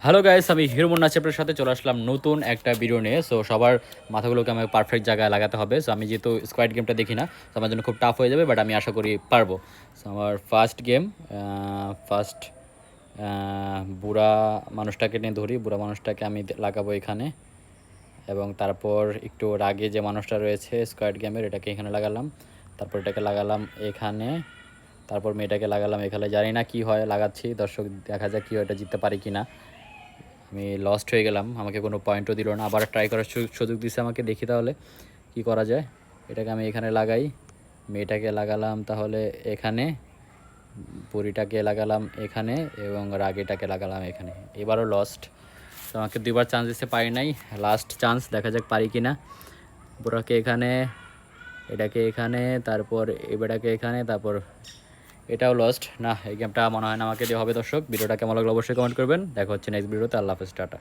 Hello guys, আমি hero Munna চ্যাপ্টারের সাথে চলে আসলাম নতুন একটা ভিডিও নিয়ে। সো সবার মাথাগুলোকে আমাকে পারফেক্ট জায়গায় লাগাতে হবে। সো আমি যেহেতু স্কোয়াড গেমটা দেখি না, তো আমার জন্য খুব টাফ হয়ে যাবে, বাট আমি আশা করি পারবো। সো আমার ফার্স্ট গেম, ফার্স্ট বুড়া মানুষটাকে নিয়ে ধরি। বুড়া মানুষটাকে আমি লাগাবো এখানে, এবং তারপর একটু রাগে যে মানুষটা রয়েছে স্কোয়াড গেমের, এটাকে এখানে লাগালাম। তারপর এটাকে লাগালাম এখানে, তারপর মেয়েটাকে লাগালাম এখানে। জানি না কি হয়, লাগাচ্ছি। দর্শক দেখা যাক কি হয়, এটা জিততে পারি কি না। আমি লস্ট হয়ে গেলাম, আমাকে কোনো পয়েন্টও দিল না। আবার ট্রাই করার সুযোগ দিচ্ছে আমাকে, দেখি তাহলে কি করা যায়। এটাকে আমি এখানে লাগাই, মেয়েটাকে লাগালাম তাহলে এখানে, বুড়িটাকে লাগালাম এখানে, এবং রাগিটাকে লাগালাম এখানে। এবারও লস্ট। তো আমাকে দুইবার চান্স দিতে পারি নাই, লাস্ট চান্স, দেখা যাক পারি কি না। বুড়াকে এখানে, এটাকে এখানে, তারপর এবারটাকে এখানে, তারপর এটাও লস্ট। না, এই গেমটা মনে হয় না আমাকে দিয়ে হবে। দর্শক, ভিডিওটা কেমন লাগলো অবশ্যই কমেন্ট করবেন। দেখা হচ্ছে নেক্সট ভিডিওতে। আল্লাহ হাফেজ, টাটা।